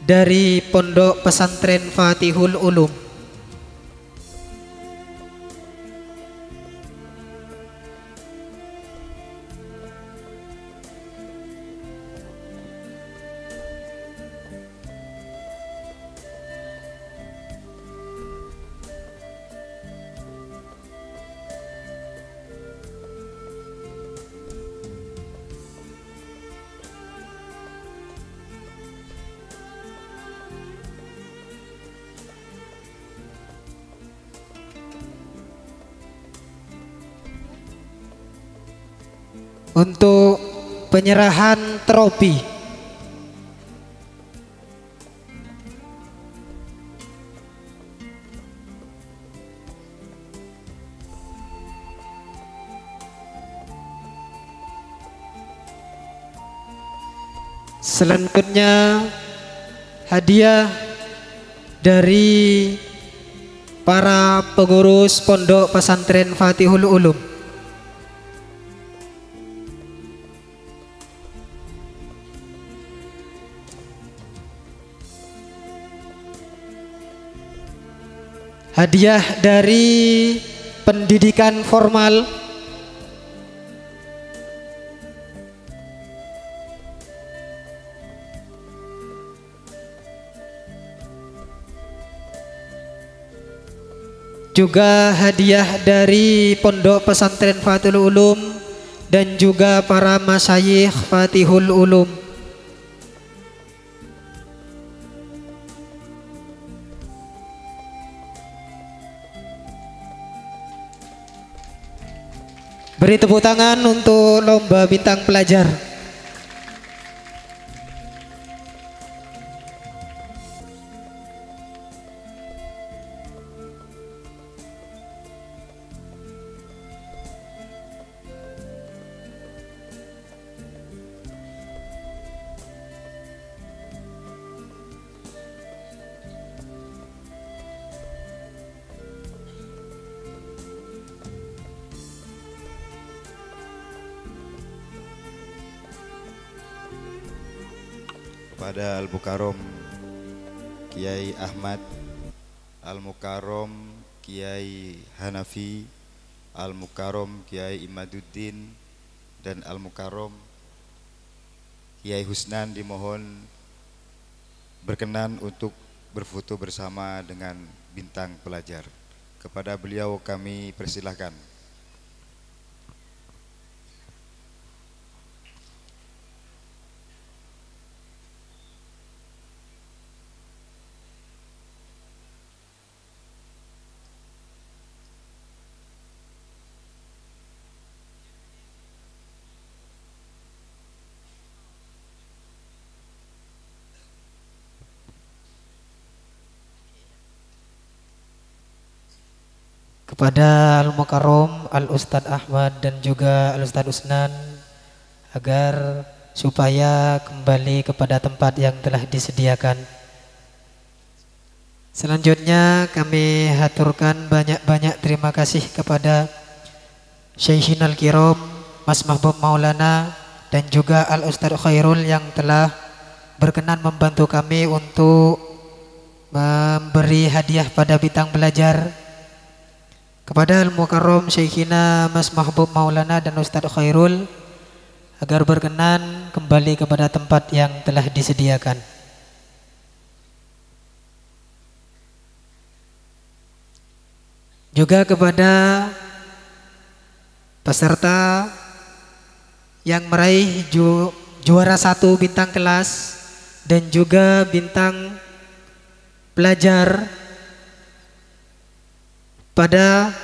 S6: dari Pondok Pesantren Fatihul Ulum. Untuk penyerahan trofi selanjutnya hadiah dari para pengurus Pondok Pesantren Fatihul Ulum. Hadiah dari pendidikan formal, juga hadiah dari Pondok Pesantren Fatihul Ulum dan juga para masyayikh Fatihul Ulum. Beri tepuk tangan untuk lomba bintang pelajar.
S7: Pada Al-Mukarram Kiai Ahmad, Al-Mukarram Kiai Hanafi, Al-Mukarram Kiai Imaduddin, dan Al-Mukarram Kiai Husnan dimohon berkenan untuk berfoto bersama dengan bintang pelajar. Kepada beliau kami persilahkan.
S6: Kepada Al-Mukarram Al-Ustadz Ahmad dan juga Al-Ustadz Usnan agar supaya kembali kepada tempat yang telah disediakan. Selanjutnya kami haturkan banyak-banyak terima kasih kepada Syekhin Al-Kiram Mas Mahbub Maulana dan juga Al-Ustadz Khairul yang telah berkenan membantu kami untuk memberi hadiah pada bintang pelajar. kepada Al-Mukarram Syekhina Mas Mahbub Maulana dan Ustadz Khairul agar berkenan kembali kepada tempat yang telah disediakan. Juga kepada peserta yang meraih juara 1 bintang kelas dan juga bintang pelajar pada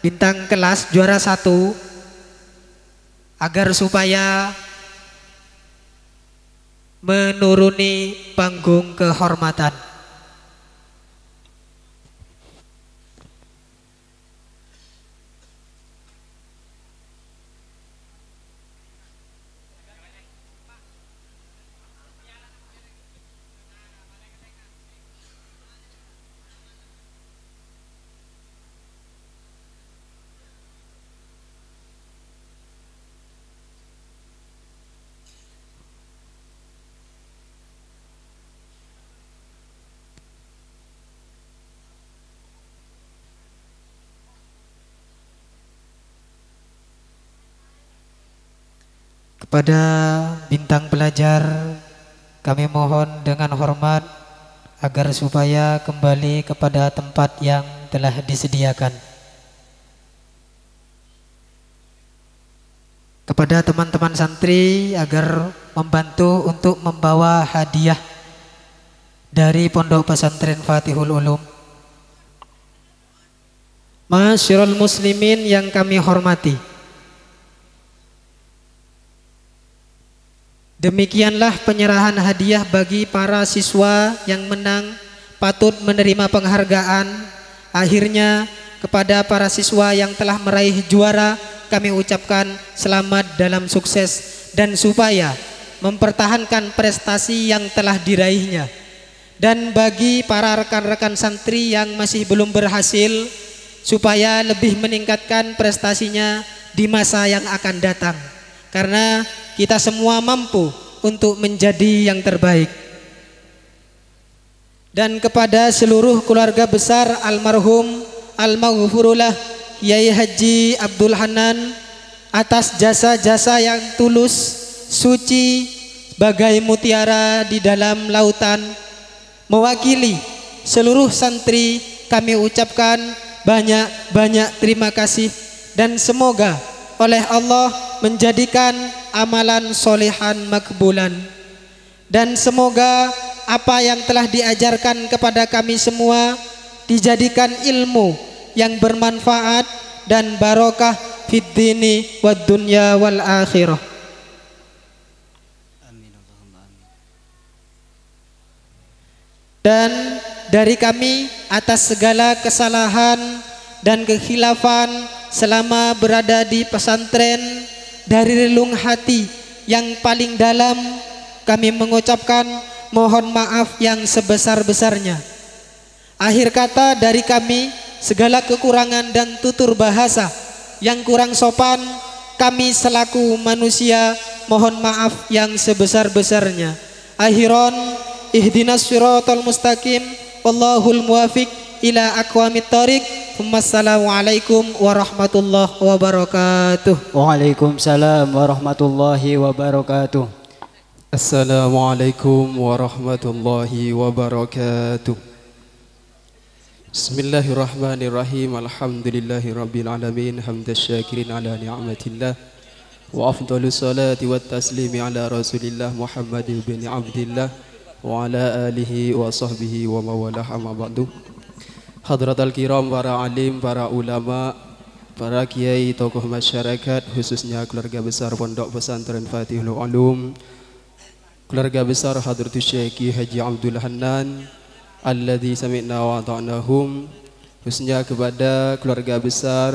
S6: bintang kelas juara 1, agar supaya menuruni panggung kehormatan. Kepada bintang pelajar kami mohon dengan hormat agar supaya kembali kepada tempat yang telah disediakan. Kepada teman-teman santri agar membantu untuk membawa hadiah dari Pondok Pesantren Fatihul Ulum. Masyarul muslimin yang kami hormati, demikianlah penyerahan hadiah bagi para siswa yang menang patut menerima penghargaan. Akhirnya kepada para siswa yang telah meraih juara kami ucapkan selamat dalam sukses dan supaya mempertahankan prestasi yang telah diraihnya. Dan bagi para rekan-rekan santri yang masih belum berhasil, supaya lebih meningkatkan prestasinya di masa yang akan datang. Karena kita semua mampu untuk menjadi yang terbaik. Dan kepada seluruh keluarga besar almarhum Al-Maghfurullah Kiai Haji Abdul Hanan atas jasa-jasa yang tulus, suci, bagai mutiara di dalam lautan, mewakili seluruh santri kami ucapkan banyak-banyak terima kasih dan semoga oleh Allah menjadikan amalan solehan makbulan, dan semoga apa yang telah diajarkan kepada kami semua dijadikan ilmu yang bermanfaat dan barokah fid dini wad dunya wal akhirah. Dan dari kami atas segala kesalahan dan kekhilafan selama berada di pesantren, dari relung hati yang paling dalam kami mengucapkan mohon maaf yang sebesar-besarnya. Akhir kata dari kami, segala kekurangan dan tutur bahasa yang kurang sopan, kami selaku manusia mohon maaf yang sebesar-besarnya. Akhiran, ihdinas siratal mustaqim, wallahul muwafiq ila aqwamit thoriq. Wassalamualaikum warahmatullahi wabarakatuh.
S4: Waalaikumsalam warahmatullahi wabarakatuh.
S8: Assalamualaikum warahmatullahi wabarakatuh. Bismillahirrahmanirrahim. Alhamdulillahi rabbil alamin, hamdas syakirin ala ni'matillah, wa afdalus salati wat taslimi ala rasulillah Muhammad bin Abdillah wa ala alihi wa sahbihi wa mawalah, amma ba'du. Hadratal kiram, para alim, para ulama, para kiai, tokoh masyarakat, khususnya keluarga besar Pondok Pesantren Fatihul Ulum, keluarga besar Hadratus Syekh Haji Abdul Hanan alladzi sami'na wa ata'nahum, khususnya kepada keluarga besar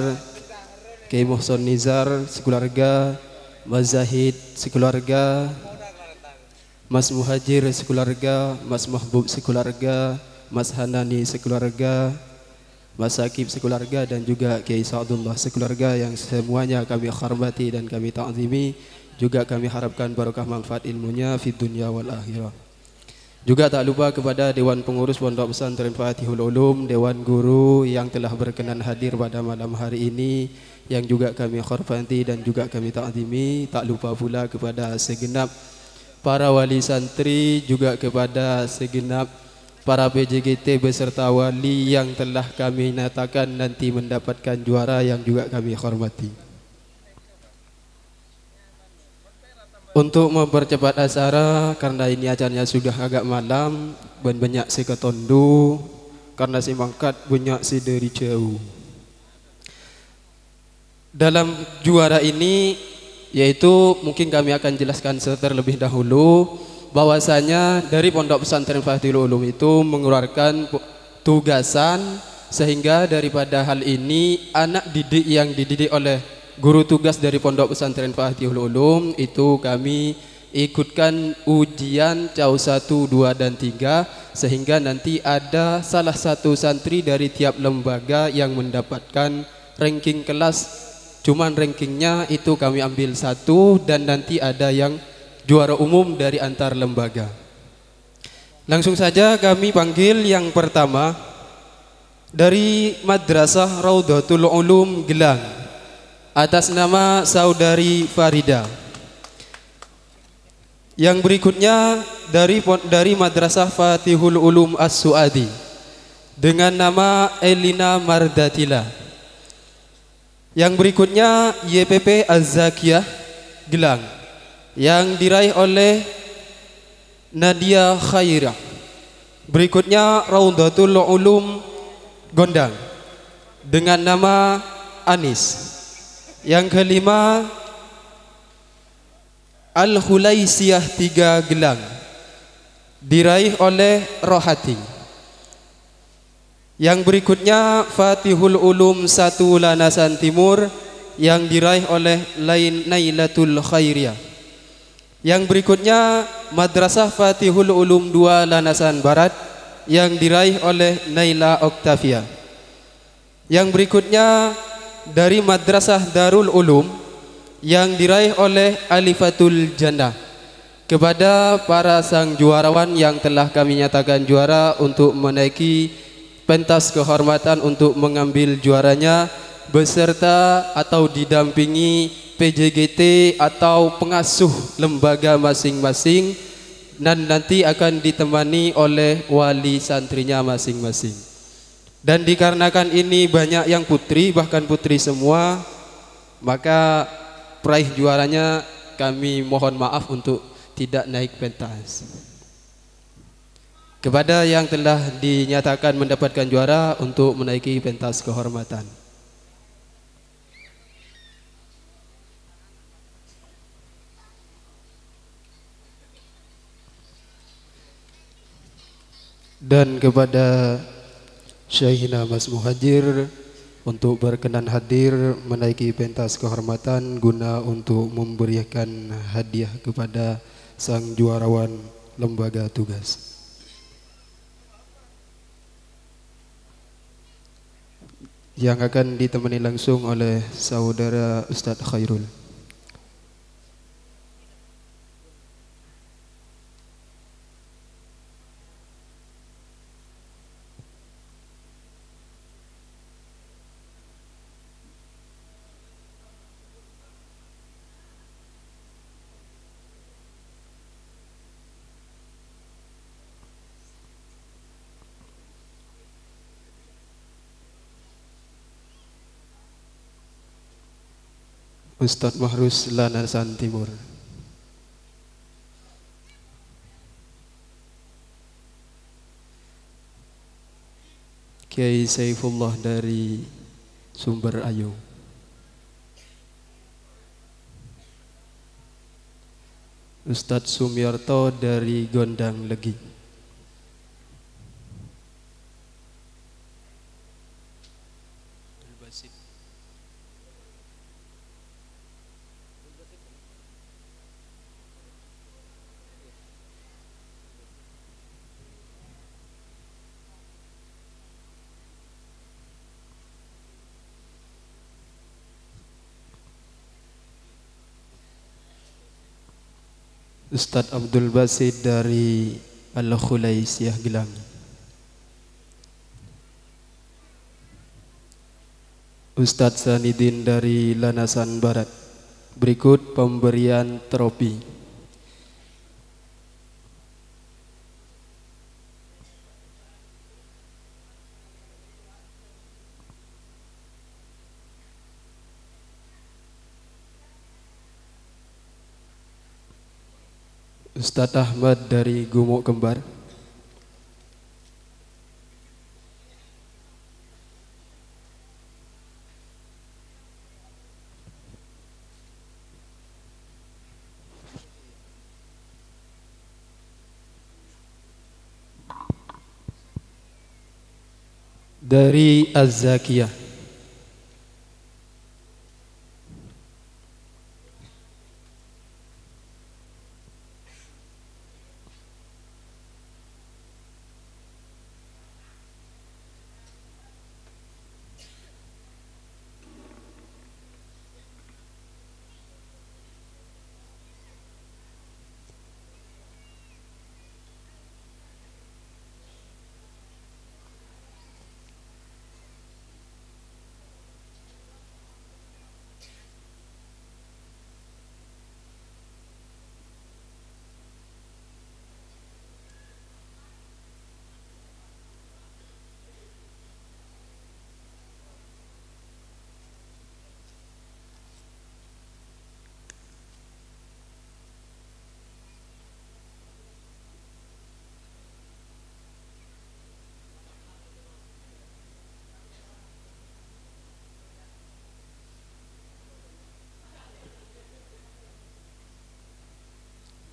S8: Kiai Muhsin Nizar sekeluarga, Mas Zahid sekeluarga, Mas Muhajir sekeluarga, Mas Mahbub sekeluarga, Mas Hanani sekeluarga, Mas Akib sekeluarga, dan juga Kiai Sa'dullah sekeluarga yang semuanya kami hormati dan kami ta'zimi. Juga kami harapkan barokah manfaat ilmunya fid dunya wal akhirah. Juga tak lupa kepada Dewan Pengurus Pondok Pesantren Fatihul Ulum, Dewan Guru yang telah berkenan hadir pada malam hari ini, yang juga kami hormati dan juga kami takzimi. Tak lupa pula kepada segenap para wali santri, juga kepada segenap para PJGT beserta wali yang telah kami nyatakan nanti mendapatkan juara yang juga kami hormati. Untuk mempercepat acara, karena ini acaranya sudah agak malam dan banyak si ketondu, karena si mangkat banyak si dari jauh. Dalam juara ini, yaitu mungkin kami akan jelaskan terlebih dahulu, bahwasanya dari Pondok Pesantren Fatihul Ulum itu mengeluarkan tugasan, sehingga daripada hal ini anak didik yang dididik oleh guru tugas dari Pondok Pesantren Fatihul Ulum itu kami ikutkan ujian CAU 1, 2, dan 3, sehingga nanti ada salah satu santri dari tiap lembaga yang mendapatkan ranking kelas. Cuman rankingnya itu kami ambil 1, dan nanti ada yang juara umum dari antar lembaga. Langsung saja kami panggil yang pertama dari Madrasah Raudhatul Ulum Gelang, atas nama Saudari Farida. Yang berikutnya dari Madrasah Fatihul Ulum As-Suadi dengan nama Elina Mardatila. Yang berikutnya YPP Az-Zakiyah Gelang yang diraih oleh Nadia Khairah. Berikutnya Raudhatul Ulum Gondang dengan nama Anis. Yang kelima Al-Khulaisiyah 3 Gelang diraih oleh Rohati. Yang berikutnya Fatihul Ulum 1 Lanasan Timur yang diraih oleh Nailatul Khairiyah. Yang berikutnya Madrasah Fatihul Ulum 2 Lanasan Barat yang diraih oleh Naila Oktavia. Yang berikutnya dari Madrasah Darul Ulum yang diraih oleh Alifatul Jannah. Kepada para sang juarawan yang telah kami nyatakan juara untuk menaiki pentas kehormatan untuk mengambil juaranya beserta atau didampingi PJGT atau pengasuh lembaga masing-masing, dan nanti akan ditemani oleh wali santrinya masing-masing. Dan dikarenakan ini banyak yang putri, bahkan putri semua, maka peraih juaranya kami mohon maaf untuk tidak naik pentas. Kepada yang telah dinyatakan mendapatkan juara untuk menaiki pentas kehormatan. Dan kepada Syekhina Mas Muhajir untuk berkenan hadir menaiki pentas kehormatan guna untuk memberikan hadiah kepada sang juarawan lembaga tugas. Yang akan ditemani langsung oleh saudara Ustadz Khairul. Ustadz Mahrus Lanasan Timur. Kiai Saifullah dari Sumber Ayu. Ustadz Sumiarto dari Gondang Legi. Ustadz Abdul Basid dari Al-Khulaisiyah Gelangi. Ustadz Sanidin dari Lanasan Barat. Berikut pemberian trofi. Ustadz Ahmad dari Gumuk Kembar. Dari Az-Zakiyah.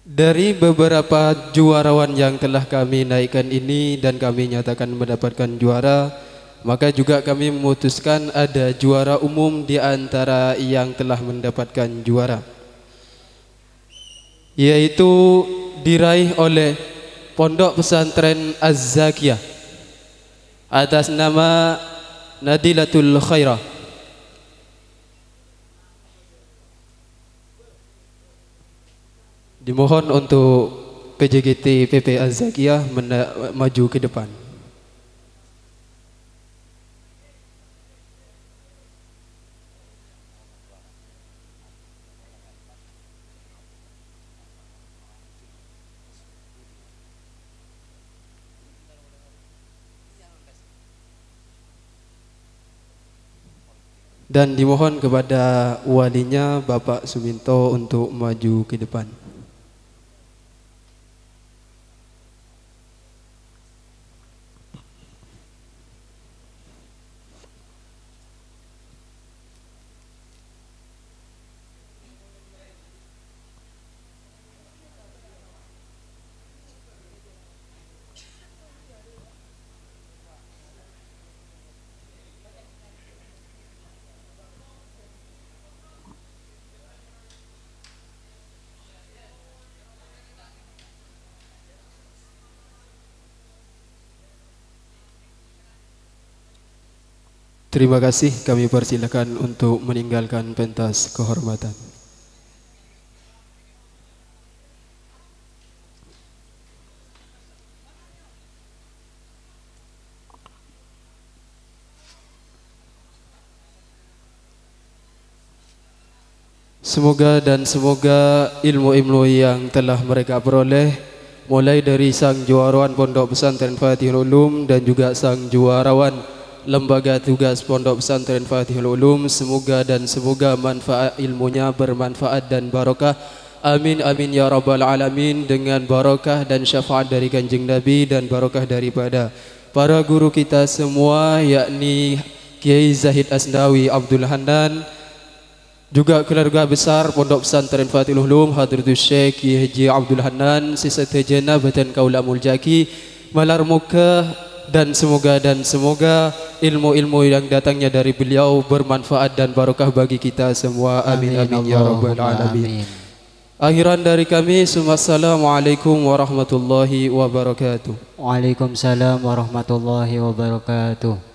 S8: Dari beberapa juarawan yang telah kami naikkan ini dan kami nyatakan mendapatkan juara, maka juga kami memutuskan ada juara umum di antara yang telah mendapatkan juara, yaitu diraih oleh Pondok Pesantren Az-Zakiyah atas nama Nadilatul Khairah. Dimohon untuk PJGT PP Az-Zakiyah maju ke depan. Dan dimohon kepada walinya Bapak Suminto untuk maju ke depan. Terima kasih, kami persilakan untuk meninggalkan pentas kehormatan. Semoga ilmu-ilmu yang telah mereka peroleh, mulai dari sang juarawan Pondok Pesantren Fatihul Ulum dan juga sang juarawan Lembaga Tugas Pondok Pesantren Fatihul Ulum, semoga manfaat ilmunya bermanfaat dan barokah. Amin amin ya rabbal alamin, dengan barokah dan syafaat dari Kanjeng Nabi dan barokah daripada para guru kita semua, yakni Kiai Zahid Asnawi Abdul Hanan, juga keluarga besar Pondok Pesantren Fatihul Ulum, Hadratus Syekh Kiai Haji Abdul Hanan, sisa tejana batan kaula muljaki malar muka, dan semoga ilmu-ilmu yang datangnya dari beliau bermanfaat dan barokah bagi kita semua. Amin amin ya rabbal alamin. Akhiran dari kami, assalamualaikum warahmatullahi wabarakatuh.
S4: Waalaikumsalam warahmatullahi wabarakatuh.